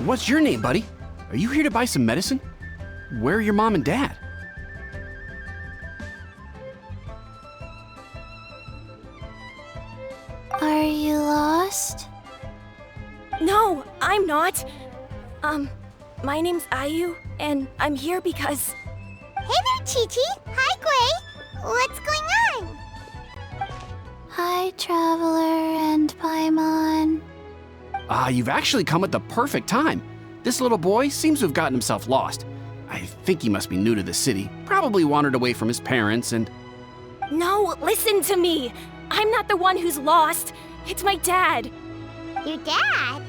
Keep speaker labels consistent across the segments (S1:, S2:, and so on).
S1: What's your name, buddy? Are you here to buy some medicine? Where are your mom and dad?
S2: Are you lost?
S3: No, I'm not. My name's Ayu, and I'm here because...
S4: Hey there, Chi-Chi. Hi, Gui. What's going on?
S2: Hi, Traveler and Paimon.
S1: You've actually come at the perfect time. This little boy seems to have gotten himself lost. I think he must be new to the city. Probably wandered away from his parents and...
S3: No, listen to me. I'm not the one who's lost. It's my dad.
S4: Your dad?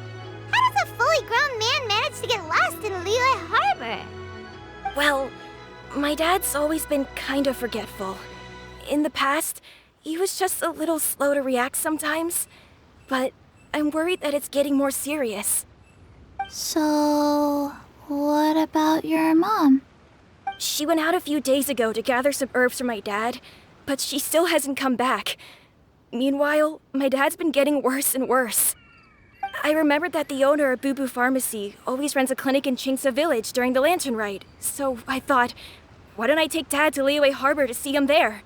S4: How does a fully grown man manage to get lost in Liyue Harbor?
S3: Well, my dad's always been kind of forgetful. In the past, he was just a little slow to react sometimes. But I'm worried that it's getting more serious.
S2: So, what about your mom?
S3: She went out a few days ago to gather some herbs for my dad, but she still hasn't come back. Meanwhile, my dad's been getting worse and worse. I remembered that the owner of Boo Boo Pharmacy always runs a clinic in Chingsa Village during the Lantern Ride, so I thought, why don't I take Dad to Liyue Harbor to see him there?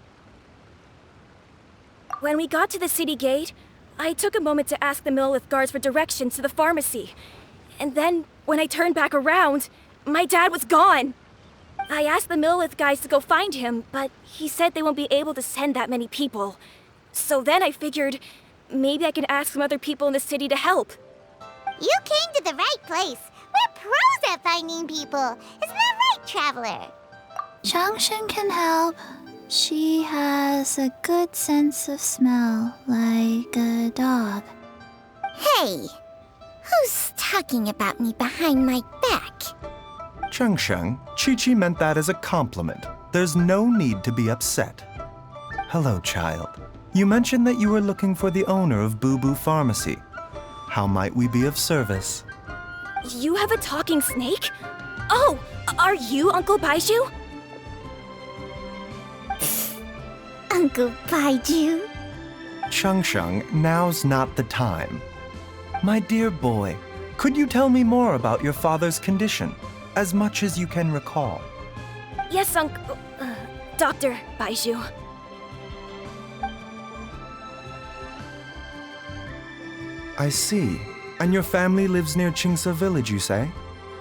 S3: When we got to the city gate, I took a moment to ask the Millelith guards for directions to the pharmacy. And then, when I turned back around, my dad was gone. I asked the Millelith guys to go find him, but he said they won't be able to send that many people. So then I figured, maybe I could ask some other people in the city to help.
S4: You came to the right place. We're pros at finding people. Isn't that right, Traveler?
S2: Changshan can help. She has a good sense of smell, like a dog.
S4: Hey, who's talking about me behind my back?
S5: Chengsheng, Chi-Chi meant that as a compliment. There's no need to be upset. Hello, child. You mentioned that you were looking for the owner of Boo Boo Pharmacy. How might we be of service?
S3: You have a talking snake? Oh, are you Uncle Bai Chžu?
S4: Uncle Bai Chžu?
S5: Chengsheng, now's not the time. My dear boy, could you tell me more about your father's condition, as much as you can recall?
S3: Yes, Uncle... Dr. Bai Chžu.
S5: I see. And your family lives near Chingsa Village, you say?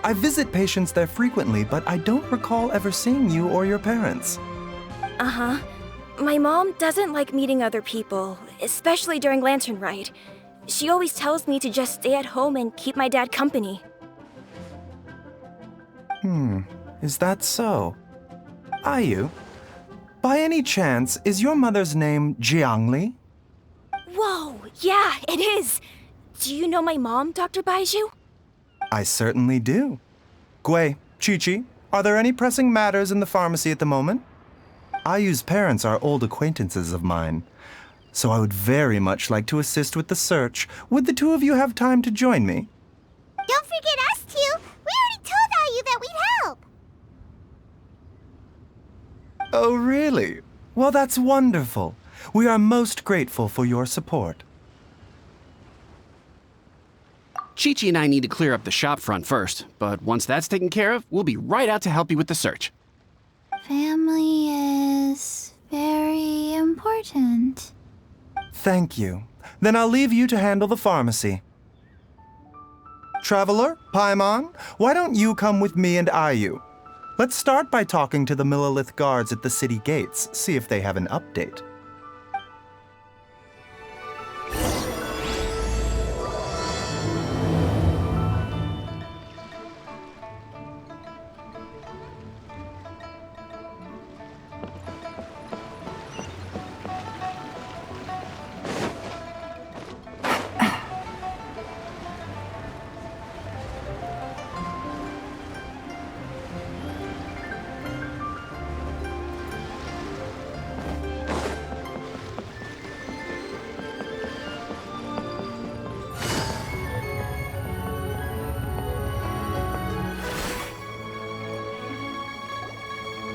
S5: I visit patients there frequently, but I don't recall ever seeing you or your parents.
S3: Uh-huh. My mom doesn't like meeting other people, especially during Lantern Ride. She always tells me to just stay at home and keep my dad company.
S5: Is that so? Ayu, by any chance, is your mother's name Jiangli?
S3: Whoa, yeah, it is! Do you know my mom, Dr. Bai Chžu?
S5: I certainly do. Gui, Chi-Chi, are there any pressing matters in the pharmacy at the moment? Ayu's parents are old acquaintances of mine, so I would very much like to assist with the search. Would the two of you have time to join me?
S4: Don't forget us two. We already told Ayu that we'd help.
S5: Oh, really? Well, that's wonderful. We are most grateful for your support.
S1: Chi-Chi and I need to clear up the shop front first, but once that's taken care of, we'll be right out to help you with the search.
S2: Family is very important.
S5: Thank you. Then I'll leave you to handle the pharmacy. Traveler, Paimon, why don't you come with me and Ayu? Let's start by talking to the Millelith guards at the city gates, see if they have an update.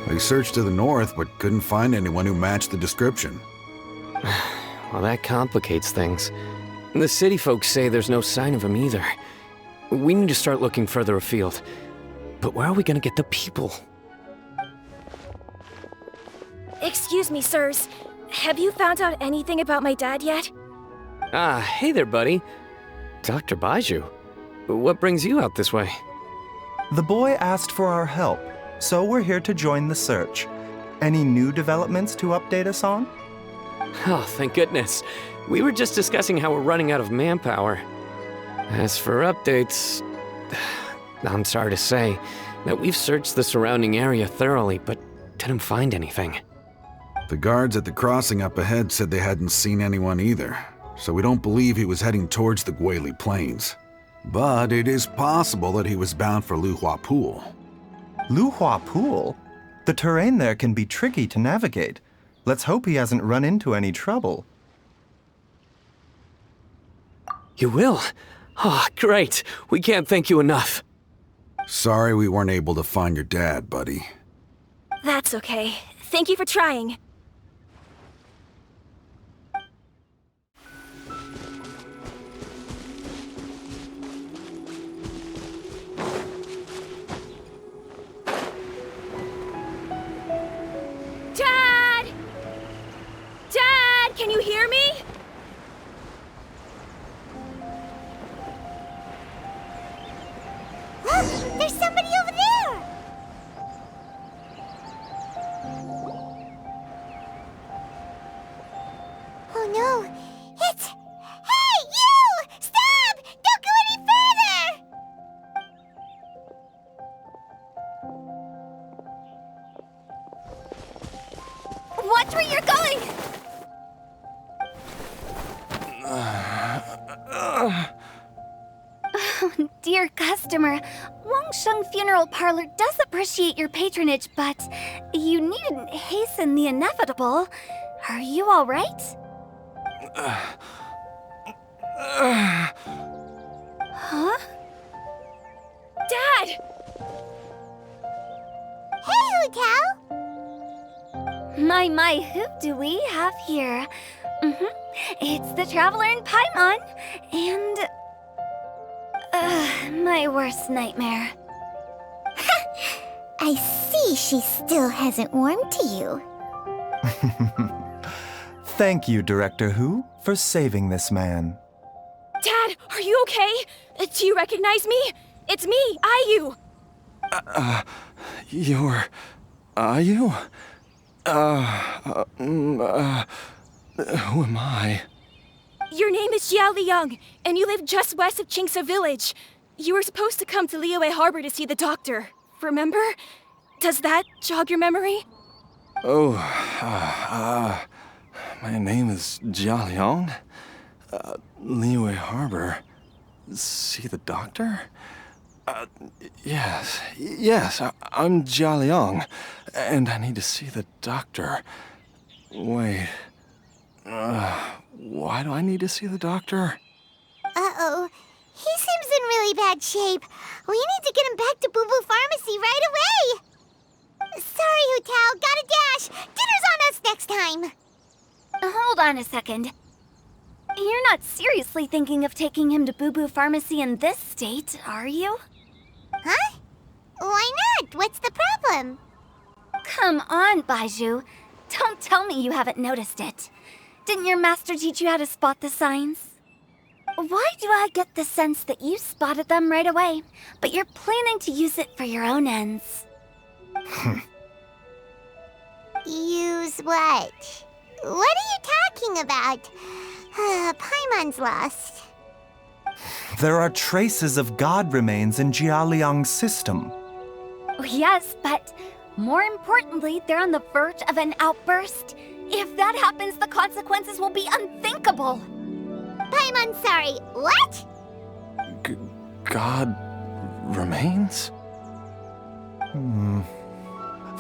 S6: We searched to the north, but couldn't find anyone who matched the description.
S7: Well, that complicates things. The city folks say there's no sign of him either. We need to start looking further afield. But where are we gonna get the people?
S3: Excuse me, sirs. Have you found out anything about my dad yet?
S7: Ah, hey there, buddy. Dr. Bai Chžu. What brings you out this way?
S5: The boy asked for our help, so we're here to join the search. Any new developments to update us on?
S7: Oh, thank goodness. We were just discussing how we're running out of manpower. As for updates, I'm sorry to say that we've searched the surrounding area thoroughly, but didn't find anything.
S6: The guards at the crossing up ahead said they hadn't seen anyone either, so we don't believe he was heading towards the Guili Plains. But it is possible that he was bound for Luhua Pool.
S5: Luhua Pool? The terrain there can be tricky to navigate. Let's hope he hasn't run into any trouble.
S7: You will? Oh, great. We can't thank you enough.
S6: Sorry we weren't able to find your dad, buddy.
S3: That's okay. Thank you for trying. Dad! Dad, can you hear me?
S4: There's somebody over there! Oh no, it's... Hey, you! Stop! Don't go any further!
S3: Watch where you're going!
S8: Dear customer, Wangsheng Funeral Parlor does appreciate your patronage, but you needn't hasten the inevitable. Are you all right? Huh?
S3: Dad!
S4: Hey, Hutao!
S8: My, who do we have here? It's the Traveler in Paimon, and... my worst nightmare.
S4: I see she still hasn't warmed to you.
S5: Thank you, Director Hu, for saving this man.
S3: Dad, are you okay? Do you recognize me? It's me, Ayu.
S5: You're... Ayu? Who am I?
S3: Your name is Jia Liang, and you live just west of Qingse Village. You were supposed to come to Liyue Harbor to see the doctor. Remember? Does that jog your memory?
S9: Oh, my name is Jia Liang. Liyue Harbor. See the doctor? Yes, I'm Jia Liang, and I need to see the doctor. Wait, why do I need to see the doctor?
S4: Uh-oh. He seems in really bad shape. We need to get him back to Boo Boo Pharmacy right away. Sorry, Hutao. Gotta dash. Dinner's on us next time.
S8: Hold on a second. You're not seriously thinking of taking him to Boo Boo Pharmacy in this state, are you?
S4: Huh? Why not? What's the problem?
S8: Come on, Bai Chžu. Don't tell me you haven't noticed it. Didn't your master teach you how to spot the signs? Why do I get the sense that you spotted them right away, but you're planning to use it for your own ends?
S4: Use what? What are you talking about? Paimon's lost.
S5: There are traces of god remains in Jia Liang's system.
S8: Yes, but more importantly, they're on the verge of an outburst. If that happens, the consequences will be unthinkable.
S4: Paimon's sorry. What?
S9: God remains?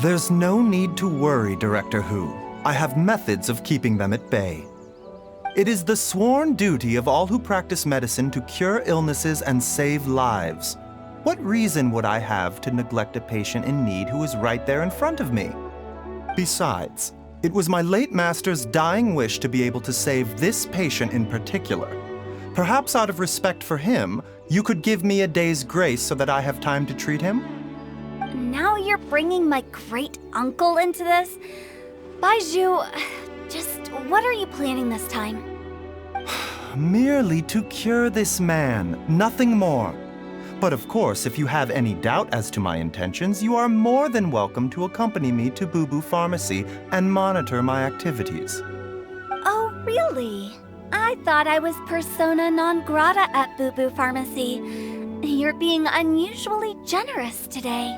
S5: There's no need to worry, Director Hu. I have methods of keeping them at bay. It is the sworn duty of all who practice medicine to cure illnesses and save lives. What reason would I have to neglect a patient in need who is right there in front of me? Besides, it was my late master's dying wish to be able to save this patient in particular. Perhaps out of respect for him, You could give me a day's grace so that I have time to treat him?
S8: Now you're bringing my great-uncle into this? Bai Zhu, just what are you planning this time?
S5: Merely to cure this man, nothing more. But of course, if you have any doubt as to my intentions, you are more than welcome to accompany me to Boo Boo Pharmacy and monitor my activities.
S8: Oh, really? I thought I was persona non grata at Boo Boo Pharmacy. You're being unusually generous today.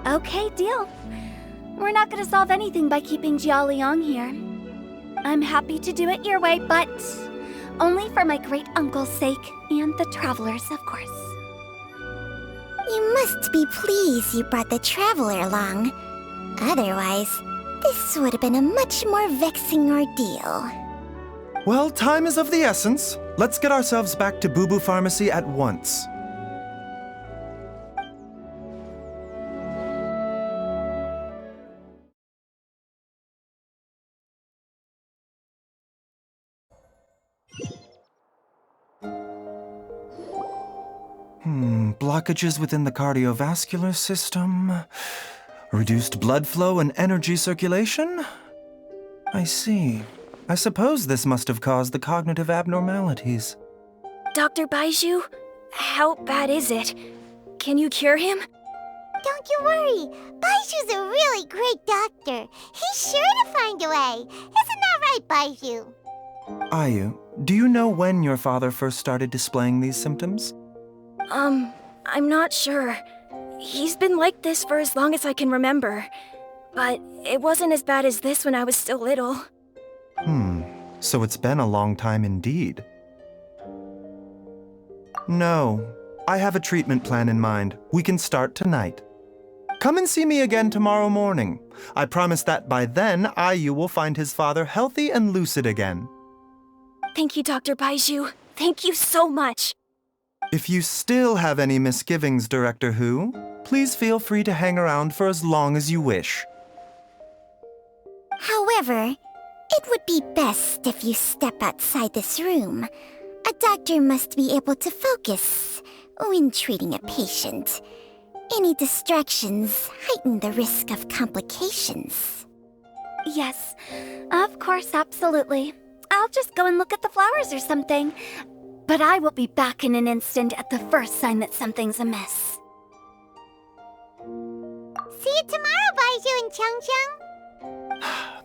S8: Okay, deal. We're not gonna solve anything by keeping Jialiang here. I'm happy to do it your way, but only for my great-uncle's sake and the travelers, of course.
S4: You must be pleased you brought the traveler along. Otherwise, this would have been a much more vexing ordeal.
S5: Well, time is of the essence. Let's get ourselves back to Boo Boo Pharmacy at once. Blockages within the cardiovascular system, reduced blood flow and energy circulation? I see. I suppose this must have caused the cognitive abnormalities.
S3: Dr. Bai Zhu, how bad is it? Can you cure him?
S4: Don't you worry. Bai Zhu's a really great doctor. He's sure to find a way. Isn't that right, Bai Zhu?
S5: Ayu, do you know when your father first started displaying these symptoms?
S3: I'm not sure. He's been like this for as long as I can remember. But it wasn't as bad as this when I was still little.
S5: So it's been a long time indeed. No, I have a treatment plan in mind. We can start tonight. Come and see me again tomorrow morning. I promise that by then, Ayu will find his father healthy and lucid again.
S3: Thank you, Dr. Bai Zhu. Thank you so much.
S5: If you still have any misgivings, Director Hu, please feel free to hang around for as long as you wish.
S4: However, it would be best if you step outside this room. A doctor must be able to focus when treating a patient. Any distractions heighten the risk of complications.
S8: Yes, of course, absolutely. I'll just go and look at the flowers or something. But I will be back in an instant at the first sign that something's amiss.
S4: See you tomorrow, Bai Zhu and Chang Chang.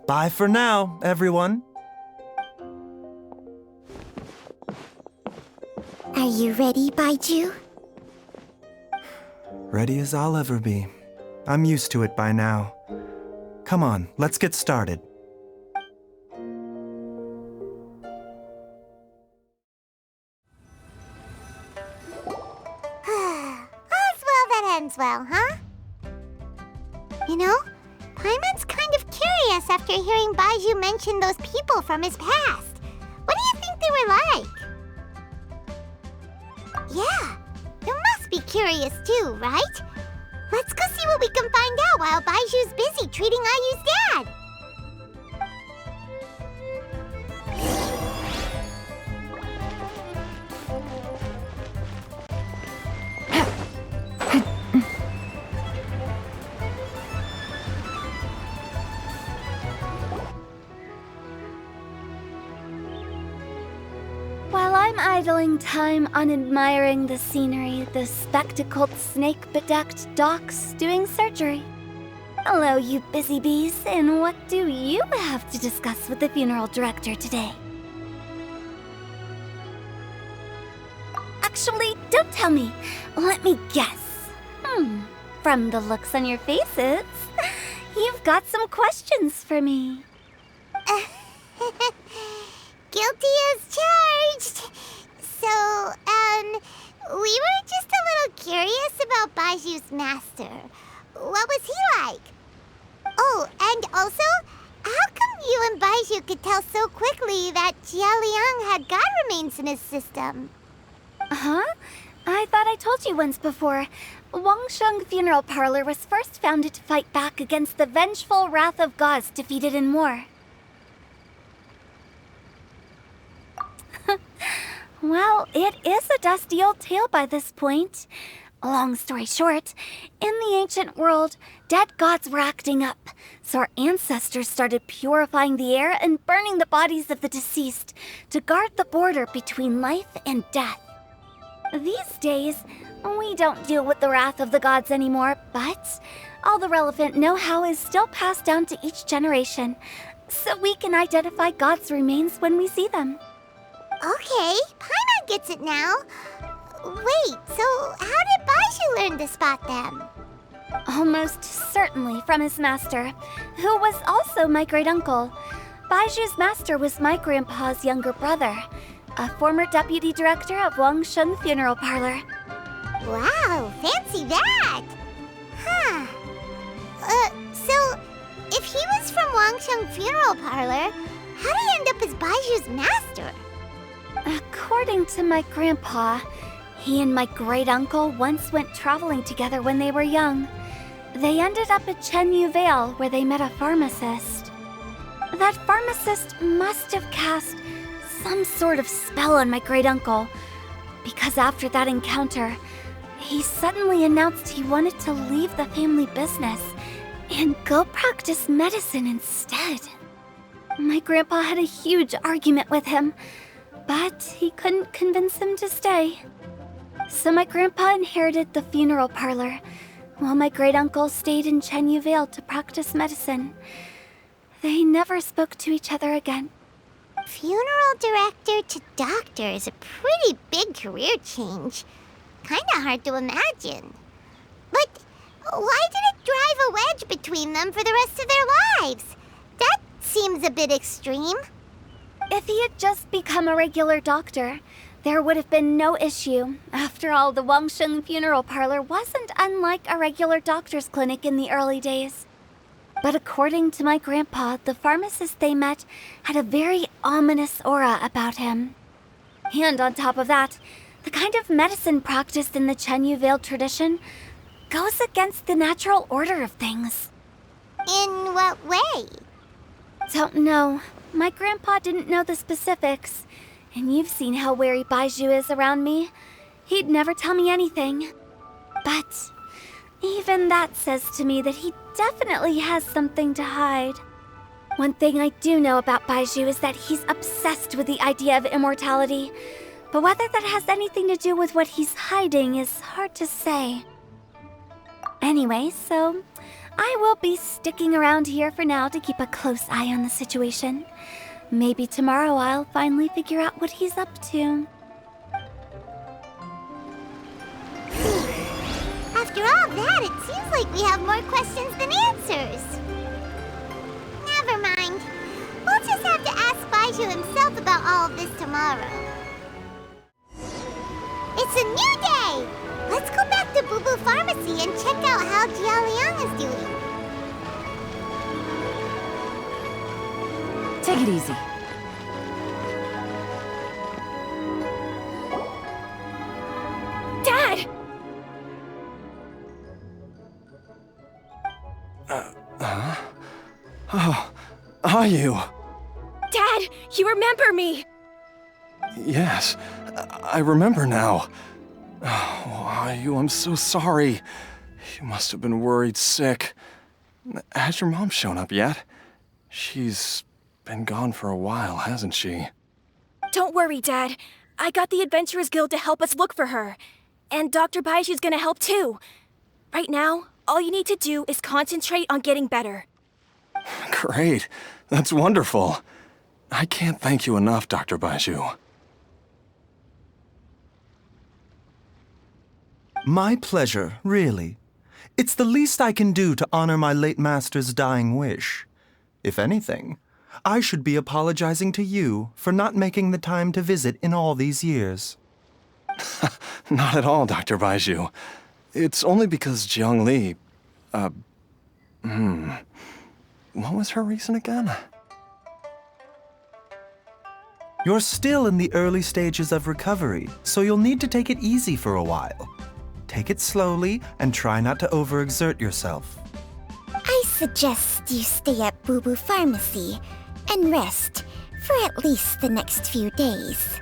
S5: Bye for now, everyone.
S4: Are you ready, Bai Zhu?
S5: Ready as I'll ever be. I'm used to it by now. Come on, let's get started.
S4: Ends well, huh? You know, Paimon's kind of curious after hearing Bai Zhu mention those people from his past. What do you think they were like? Yeah, you must be curious too, right? Let's go see what we can find out while Bai Zhu's busy treating Ayu's dad.
S8: Idling time on admiring the scenery, the spectacled snake-bedecked docs doing surgery. Hello, you busy bees, and what do you have to discuss with the funeral director today? Actually, don't tell me. Let me guess. From the looks on your faces, you've got some questions for me.
S4: Guilty as charged. So, we were just a little curious about Bai Zhu's master. What was he like? Oh, and also, how come you and Bai Zhu could tell so quickly that Jialiang had god remains in his system?
S8: Huh? I thought I told you once before. Wangsheng Funeral Parlor was first founded to fight back against the vengeful wrath of gods defeated in war. Well, it is a dusty old tale by this point. Long story short, in the ancient world, dead gods were acting up, so our ancestors started purifying the air and burning the bodies of the deceased to guard the border between life and death. These days, we don't deal with the wrath of the gods anymore, but all the relevant know-how is still passed down to each generation, so we can identify gods' remains when we see them.
S4: Okay, Paimon gets it now. Wait, so how did Bai Chžu learn to spot them?
S8: Almost certainly from his master, who was also my great-uncle. Bai Zhu's master was my grandpa's younger brother, a former deputy director of Wangsheng Funeral Parlor.
S4: Wow, fancy that! Huh. So, if he was from Wangsheng Funeral Parlor, how did he end up as Bai Zhu's master?
S8: According to my grandpa, he and my great-uncle once went traveling together when they were young. They ended up at Chenyu Vale, where they met a pharmacist. That pharmacist must have cast some sort of spell on my great-uncle, because after that encounter, he suddenly announced he wanted to leave the family business and go practice medicine instead. My grandpa had a huge argument with him, but he couldn't convince him to stay. So my grandpa inherited the funeral parlor, while my great-uncle stayed in Chenyu Vale to practice medicine. They never spoke to each other again.
S4: Funeral director to doctor is a pretty big career change. Kinda hard to imagine. But why did it drive a wedge between them for the rest of their lives? That seems a bit extreme.
S8: If he had just become a regular doctor, there would have been no issue. After all, the Wangsheng Funeral Parlor wasn't unlike a regular doctor's clinic in the early days. But according to my grandpa, the pharmacist they met had a very ominous aura about him. And on top of that, the kind of medicine practiced in the Chenyu Vale tradition goes against the natural order of things.
S4: In what way?
S8: Don't know. My grandpa didn't know the specifics. And you've seen how wary Bai Zhu is around me. He'd never tell me anything. But even that says to me that he definitely has something to hide. One thing I do know about Bai Zhu is that he's obsessed with the idea of immortality. But whether that has anything to do with what he's hiding is hard to say. Anyway, so I will be sticking around here for now to keep a close eye on the situation. Maybe tomorrow I'll finally figure out what he's up to.
S4: After all that, it seems like we have more questions than answers. Never mind. We'll just have to ask Bai Zhu himself about all of this tomorrow. It's a new day! Let's go back to Boo Boo Pharmacy and check out how Jia Liang is doing.
S10: Take it easy.
S3: Dad!
S9: Oh, are you?
S3: Dad, you remember me!
S9: Yes, I remember now. Oh, are you? I'm so sorry. You must have been worried sick. Has your mom shown up yet? She's been gone for a while, hasn't she?
S3: Don't worry, Dad. I got the Adventurers Guild to help us look for her. And Dr. Bai Zhu's gonna help too. Right now, all you need to do is concentrate on getting better.
S9: Great. That's wonderful. I can't thank you enough, Dr. Bai Zhu.
S5: My pleasure, really. It's the least I can do to honor my late master's dying wish. If anything, I should be apologizing to you for not making the time to visit in all these years.
S9: Not at all, Dr. Bai Zhu. It's only because Jiang Li... What was her reason again?
S5: You're still in the early stages of recovery, so you'll need to take it easy for a while. Take it slowly and try not to overexert yourself.
S4: I suggest you stay at Boo Boo Pharmacy and rest for at least the next few days.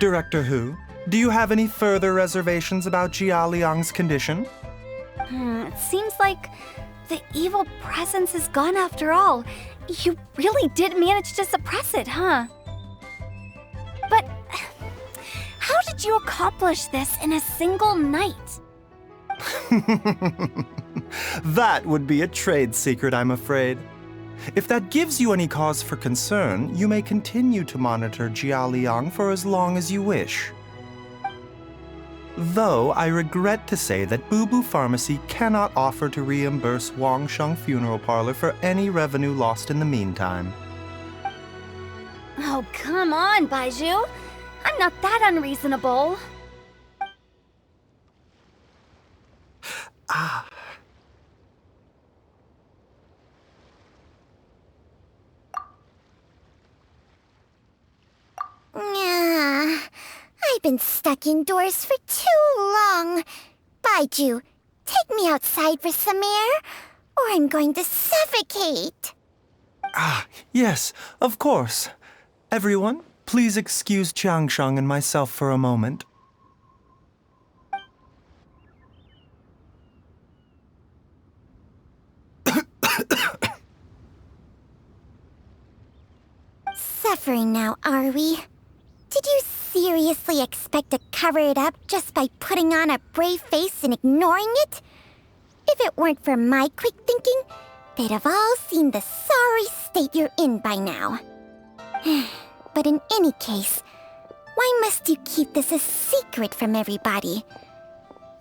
S5: Director Hu, do you have any further reservations about Jia Liang's condition?
S8: It seems like the evil presence is gone after all. You really did manage to suppress it, huh? But how did you accomplish this in a single night?
S5: That would be a trade secret, I'm afraid. If that gives you any cause for concern, you may continue to monitor Jia Liang for as long as you wish. Though I regret to say that Boo Boo Pharmacy cannot offer to reimburse Wang Sheng Funeral Parlor for any revenue lost in the meantime.
S8: Oh, come on, Bai Zhu. I'm not that unreasonable.
S4: I've been stuck indoors for too long. Bai Zhu, take me outside for some air, or I'm going to suffocate.
S5: Yes, of course. Everyone, please excuse Changsheng and myself for a moment.
S4: Suffering now, are we? Did you seriously expect to cover it up just by putting on a brave face and ignoring it? If it weren't for my quick thinking, they'd have all seen the sorry state you're in by now. But in any case, why must you keep this a secret from everybody?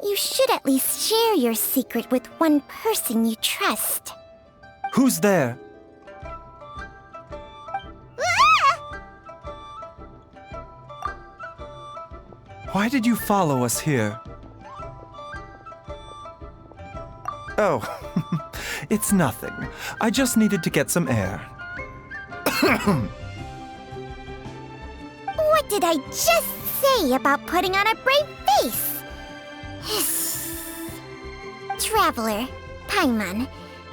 S4: You should at least share your secret with one person you trust.
S5: Who's there? Why did you follow us here? Oh, it's nothing. I just needed to get some air.
S4: What did I just say about putting on a brave face? Traveler, Paimon,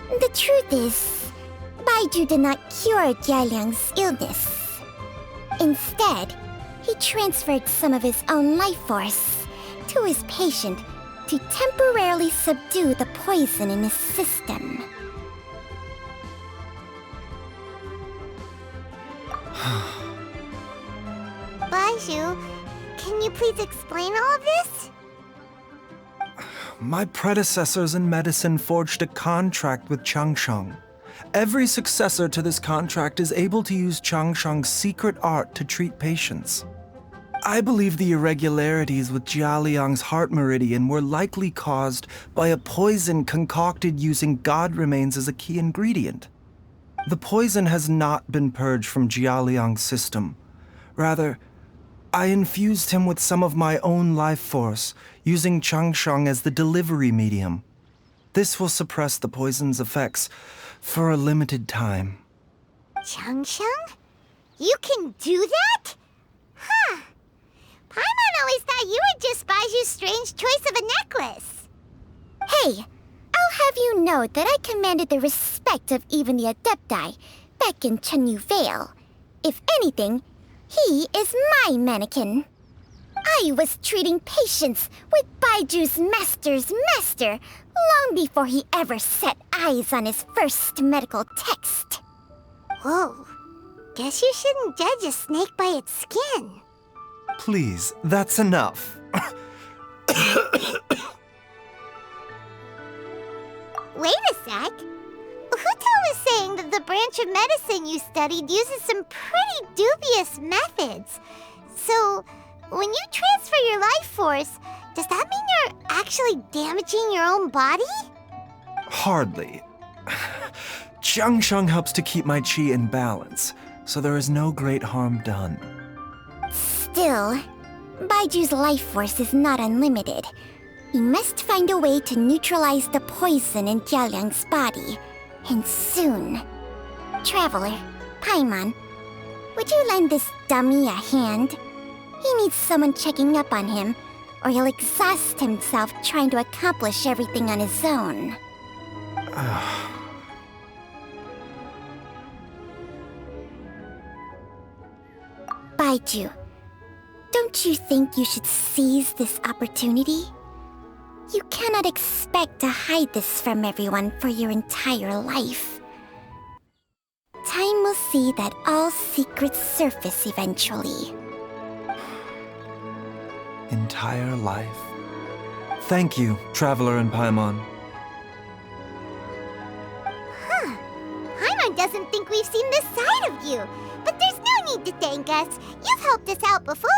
S4: the truth is, Bai Zhu did not cure Jialiang's illness. Instead, he transferred some of his own life force to his patient to temporarily subdue the poison in his system. Bai Zhu, can you please explain all of this?
S5: My predecessors in medicine forged a contract with Changsheng. Every successor to this contract is able to use Changsheng's secret art to treat patients. I believe the irregularities with Jia Liang's heart meridian were likely caused by a poison concocted using god remains as a key ingredient. The poison has not been purged from Jia Liang's system. Rather, I infused him with some of my own life force, using Changsheng as the delivery medium. This will suppress the poison's effects for a limited time.
S4: Changsheng? You can do that? Huh. Paimon always thought you were just Bai Zhu's strange choice of a necklace. Hey, I'll have you know that I commanded the respect of even the Adepti back in Chenyu Vale. If anything, he is my mannequin. I was treating patients with Bai Zhu's master's master long before he ever set eyes on his first medical text. Whoa. Guess you shouldn't judge a snake by its skin.
S5: Please, that's enough.
S4: Wait a sec. Hutel was saying that the branch of medicine you studied uses some pretty dubious methods. So, when you transfer your life force, does that mean you're actually damaging your own body?
S5: Hardly. Changsheng helps to keep my chi in balance, so there is no great harm done.
S4: Still, Bai Zhu's life force is not unlimited. We must find a way to neutralize the poison in Jialiang's body. And soon. Traveler, Paimon, would you lend this dummy a hand? He needs someone checking up on him, or he'll exhaust himself trying to accomplish everything on his own. Bai Zhu, Don't you think you should seize this opportunity? You cannot expect to hide this from everyone for your entire life. Time will see that all secrets surface eventually.
S5: Entire life. Thank you, Traveler and Paimon.
S4: Paimon doesn't think we've seen this side of you. But there's no need to thank us. You've helped us out before.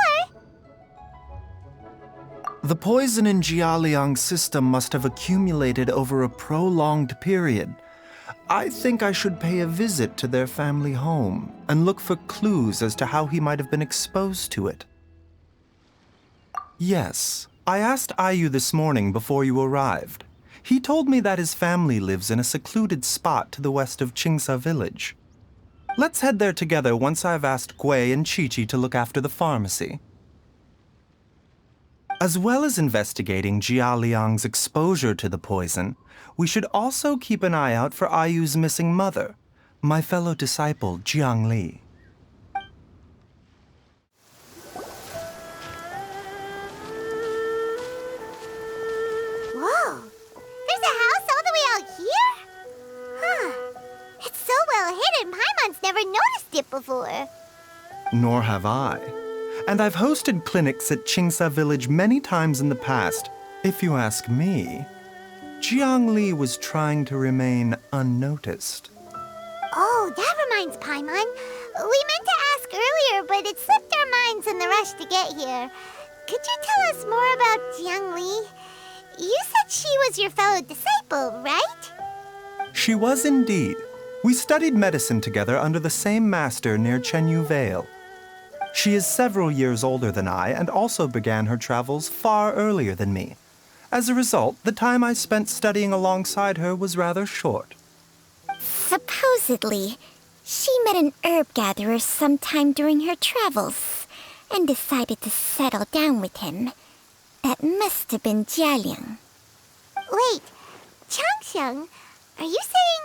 S5: The poison in Jialiang's system must have accumulated over a prolonged period. I think I should pay a visit to their family home and look for clues as to how he might have been exposed to it. Yes, I asked Ayu this morning before you arrived. He told me that his family lives in a secluded spot to the west of Qingsa village. Let's head there together once I've asked Gui and Chi-Chi to look after the pharmacy. As well as investigating Jia Liang's exposure to the poison, we should also keep an eye out for Ayu's missing mother, my fellow disciple Jiang Li.
S4: Whoa! There's a house all the way out here? Huh. It's so well hidden, Paimon's never noticed it before.
S5: Nor have I. And I've hosted clinics at Qingsa village many times in the past. If you ask me, Jiang Li was trying to remain unnoticed.
S4: Oh, that reminds Paimon. We meant to ask earlier, but it slipped our minds in the rush to get here. Could you tell us more about Jiang Li? You said she was your fellow disciple, right?
S5: She was indeed. We studied medicine together under the same master near Chenyu Vale. She is several years older than I and also began her travels far earlier than me. As a result, the time I spent studying alongside her was rather short.
S4: Supposedly, she met an herb gatherer sometime during her travels and decided to settle down with him. That must have been Jialiang. Wait, Changxiang, are you saying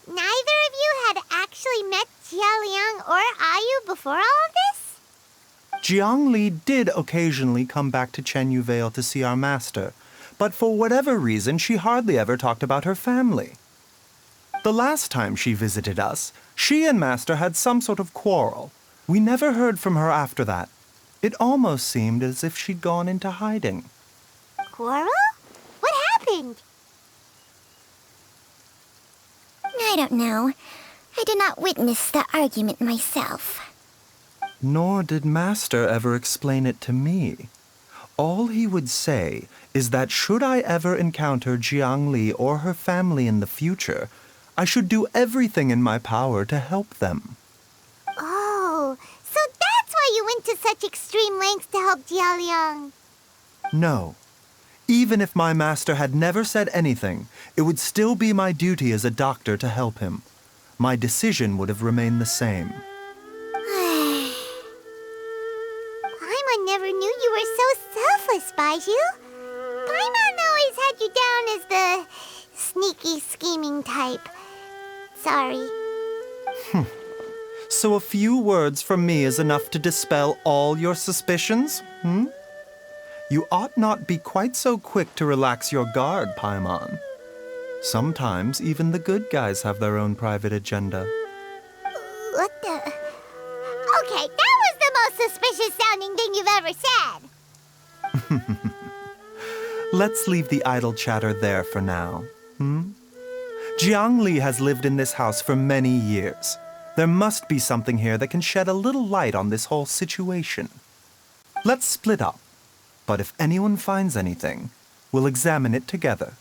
S4: neither of you had actually met Jialiang or Ayu before all of this?
S5: Jiang Li did occasionally come back to Chenyu Vale to see our master, but for whatever reason, she hardly ever talked about her family. The last time she visited us, she and Master had some sort of quarrel. We never heard from her after that. It almost seemed as if she'd gone into hiding.
S4: Quarrel? What happened? I don't know. I did not witness the argument myself.
S5: Nor did Master ever explain it to me. All he would say is that should I ever encounter Jiang Li or her family in the future, I should do everything in my power to help them.
S4: Oh, so that's why you went to such extreme lengths to help Jialiang.
S5: No. Even if my master had never said anything, it would still be my duty as a doctor to help him. My decision would have remained the same.
S4: Paimon never knew you were so selfless, Bai Chžu. Paimon always had you down as the sneaky, scheming type. Sorry.
S5: So a few words from me is enough to dispel all your suspicions? You ought not be quite so quick to relax your guard, Paimon. Sometimes even the good guys have their own private agenda.
S4: What the... Okay, that was the most suspicious-sounding thing you've ever said.
S5: Let's leave the idle chatter there for now. Jiang Li has lived in this house for many years. There must be something here that can shed a little light on this whole situation. Let's split up. But if anyone finds anything, we'll examine it together.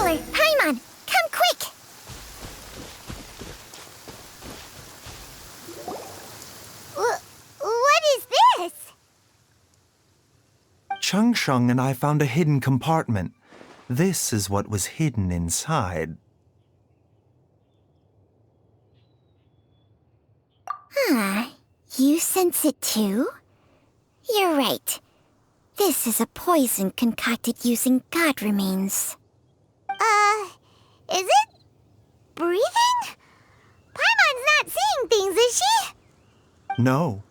S4: Traveler, Paimon, come quick! What is this?
S5: Changsheng and I found a hidden compartment. This is what was hidden inside.
S4: You sense it too? You're right. This is a poison concocted using god remains. Is it? Breathing? Paimon's not seeing things, is she?
S5: No,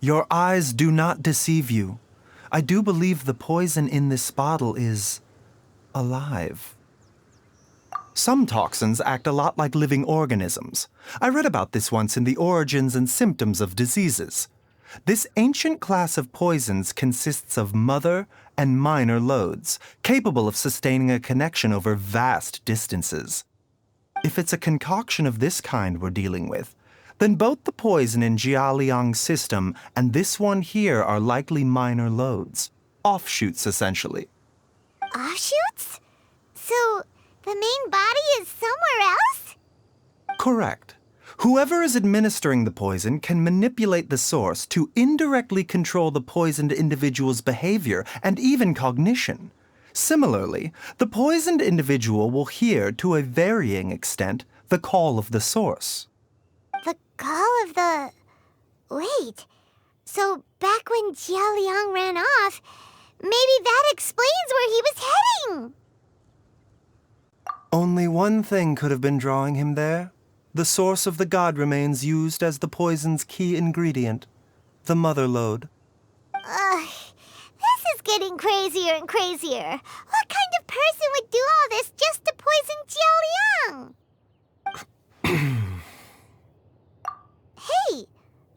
S5: your eyes do not deceive you. I do believe the poison in this bottle is alive. Some toxins act a lot like living organisms. I read about this once in the Origins and Symptoms of Diseases. This ancient class of poisons consists of mother and minor loads, capable of sustaining a connection over vast distances. If it's a concoction of this kind we're dealing with, then both the poison in Jialiang's system and this one here are likely minor loads. Offshoots, essentially.
S4: Offshoots? So, the main body is somewhere else?
S5: Correct. Whoever is administering the poison can manipulate the source to indirectly control the poisoned individual's behavior and even cognition. Similarly, the poisoned individual will hear, to a varying extent, the call of the source.
S4: The call of the... Wait. So, back when Jialiang ran off, maybe that explains where he was heading!
S5: Only one thing could have been drawing him there. The source of the god remains used as the poison's key ingredient, the mother lode.
S4: This is getting crazier and crazier. What kind of person would do all this just to poison Jialiang? Hey,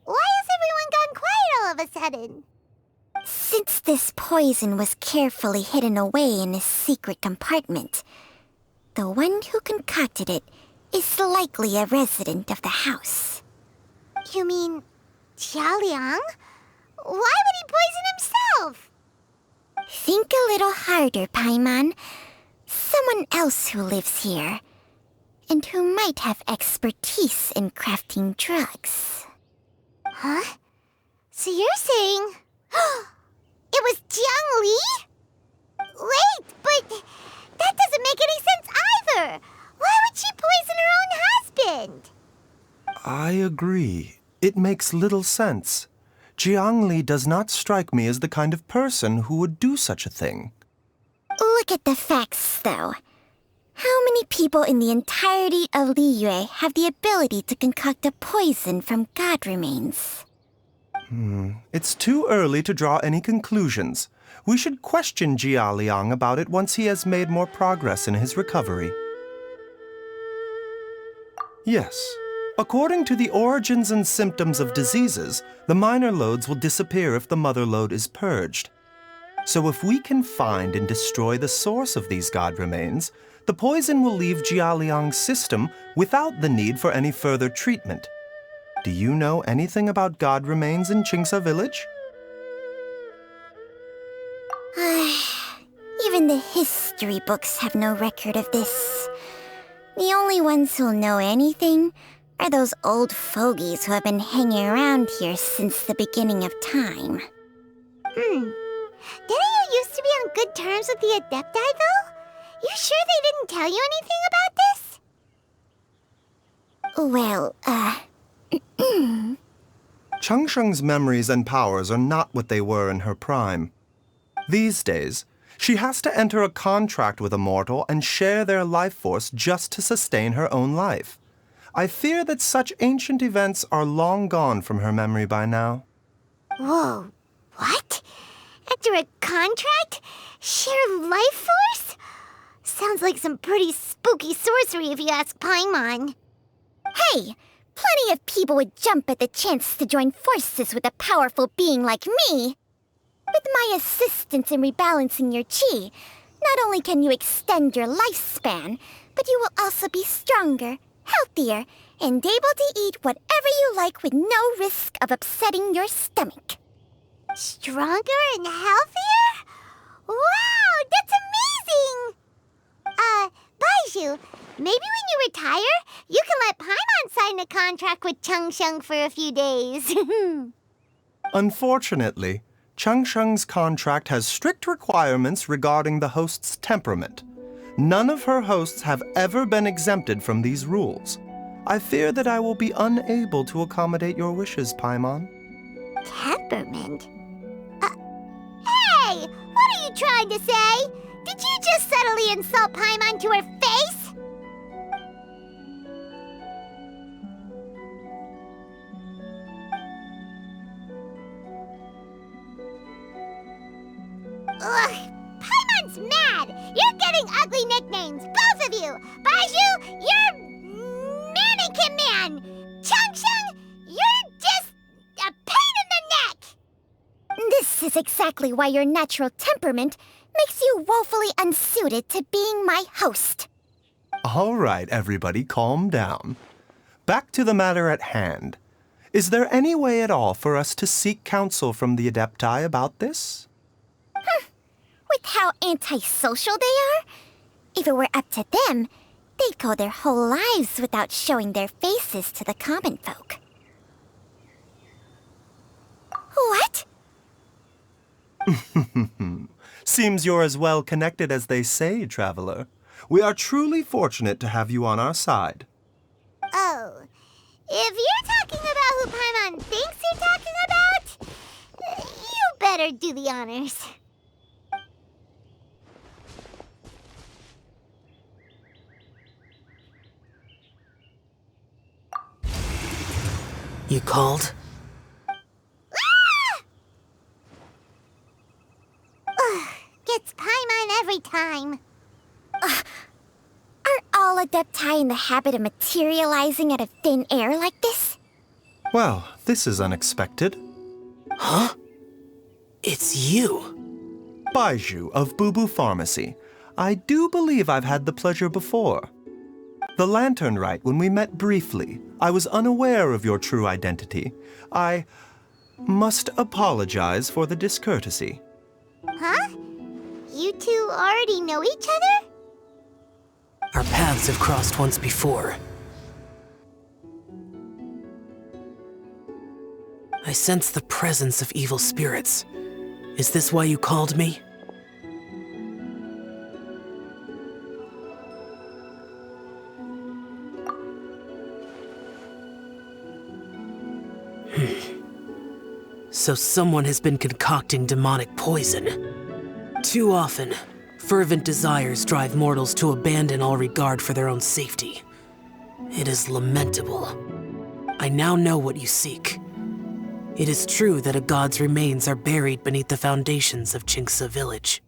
S4: why has everyone gone quiet all of a sudden? Since this poison was carefully hidden away in a secret compartment, the one who concocted it is likely a resident of the house. You mean Jialiang? Why would he poison himself? Think a little harder, Paimon. Someone else who lives here, and who might have expertise in crafting drugs. Huh? So you're saying... it was Jiang Li? Wait, but that doesn't make any sense either! Why would she poison her own husband?
S5: I agree. It makes little sense. Jiang Li does not strike me as the kind of person who would do such a thing.
S4: Look at the facts, though. How many people in the entirety of Liyue have the ability to concoct a poison from god remains?
S5: It's too early to draw any conclusions. We should question Jialiang about it once he has made more progress in his recovery. Yes. According to the Origins and Symptoms of Diseases, the minor loads will disappear if the mother lode is purged. So if we can find and destroy the source of these god remains, the poison will leave Jialiang's system without the need for any further treatment. Do you know anything about god remains in Qingsa village?
S4: Even the history books have no record of this. The only ones who'll know anything are those old fogies who have been hanging around here since the beginning of time. Didn't you used to be on good terms with the Adepti, though? You sure they didn't tell you anything about this? Well,
S5: Changsheng's memories and powers are not what they were in her prime. These days, she has to enter a contract with a mortal and share their life force just to sustain her own life. I fear that such ancient events are long gone from her memory by now.
S4: Whoa, what? After a contract? Share life force? Sounds like some pretty spooky sorcery if you ask Paimon. Hey, plenty of people would jump at the chance to join forces with a powerful being like me. With my assistance in rebalancing your chi, not only can you extend your lifespan, but you will also be stronger, healthier, and able to eat whatever you like with no risk of upsetting your stomach. Stronger and healthier? Wow, that's amazing! But Maybe when you retire, you can let Paimon sign a contract with Changsheng for a few days.
S5: Unfortunately, Changsheng's contract has strict requirements regarding the host's temperament. None of her hosts have ever been exempted from these rules. I fear that I will be unable to accommodate your wishes, Paimon.
S4: Temperament? Hey! What are you trying to say? Did you just subtly insult Paimon to her face? Ugh! Paimon's mad! You're getting ugly nicknames, both of you! Bai Chжу, you're Mannequin Man! Changsheng, you're just a pain in the neck! This is exactly why your natural temperament makes you woefully unsuited to being my host.
S5: All right, everybody, calm down. Back to the matter at hand. Is there any way at all for us to seek counsel from the Adepti about this?
S4: With how antisocial they are? If it were up to them, they'd go their whole lives without showing their faces to the common folk. What?
S5: Seems you're as well connected as they say, Traveler. We are truly fortunate to have you on our side.
S4: Oh, if you're talking about who Paimon thinks you're talking about, you better do the honors.
S10: You called?
S4: Gets Paimon every time. Are all Adepti in the habit of materializing out of thin air like this?
S5: Well, this is unexpected.
S10: Huh? It's you.
S5: Bai Chžu of Boo Boo Pharmacy. I do believe I've had the pleasure before. The Lantern Rite, when we met briefly, I was unaware of your true identity. I must apologize for the discourtesy.
S4: Huh? You two already know each other?
S10: Our paths have crossed once before. I sense the presence of evil spirits. Is this why you called me? So someone has been concocting demonic poison. Too often, fervent desires drive mortals to abandon all regard for their own safety. It is lamentable. I now know what you seek. It is true that a god's remains are buried beneath the foundations of Qingce village.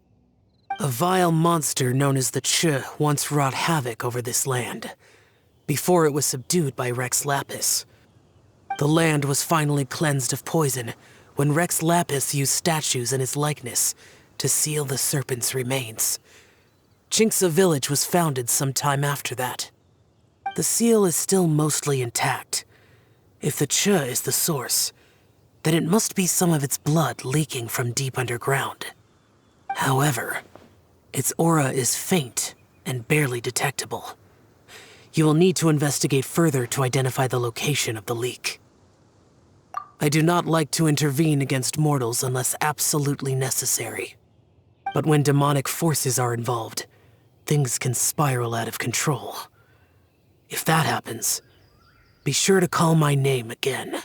S10: A vile monster known as the Ch once wrought havoc over this land, before it was subdued by Rex Lapis. The land was finally cleansed of poison when Rex Lapis used statues in his likeness to seal the serpent's remains. Qingce village was founded some time after that. The seal is still mostly intact. If the Ch is the source, then it must be some of its blood leaking from deep underground. However, its aura is faint and barely detectable. You will need to investigate further to identify the location of the leak. I do not like to intervene against mortals unless absolutely necessary. But when demonic forces are involved, things can spiral out of control. If that happens, be sure to call my name again.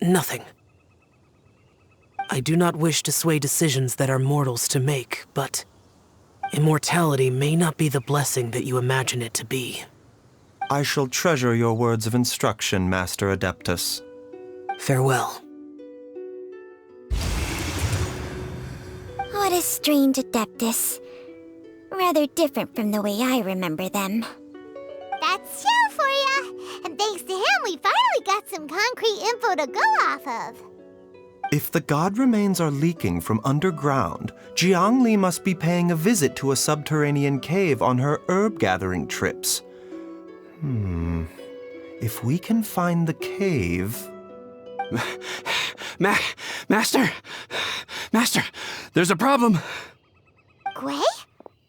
S10: Nothing. I do not wish to sway decisions that are mortals to make, but immortality may not be the blessing that you imagine it to be.
S5: I shall treasure your words of instruction, Master Adeptus.
S10: Farewell.
S4: What a strange Adeptus. Rather different from the way I remember them. That's Chell for ya! And thanks to him, we finally got some concrete info to go off of.
S5: If the god remains are leaking from underground, Jiangli must be paying a visit to a subterranean cave on her herb-gathering trips. If we can find the cave...
S1: Master! Master, there's a problem.
S4: Gwei?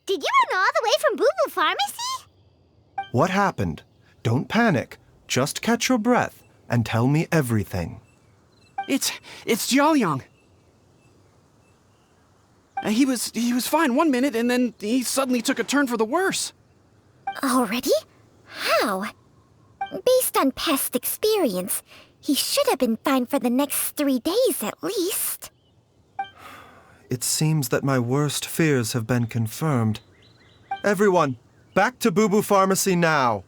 S4: Did you run all the way from Boo Boo Pharmacy?
S5: What happened? Don't panic. Just catch your breath and tell me everything.
S1: It's Jiaoyang. He was fine one minute, and then he suddenly took a turn for the worse.
S4: Already? How? Based on past experience, he should have been fine for the next 3 days at least.
S5: It seems that my worst fears have been confirmed. Everyone, back to Boo Boo Pharmacy now.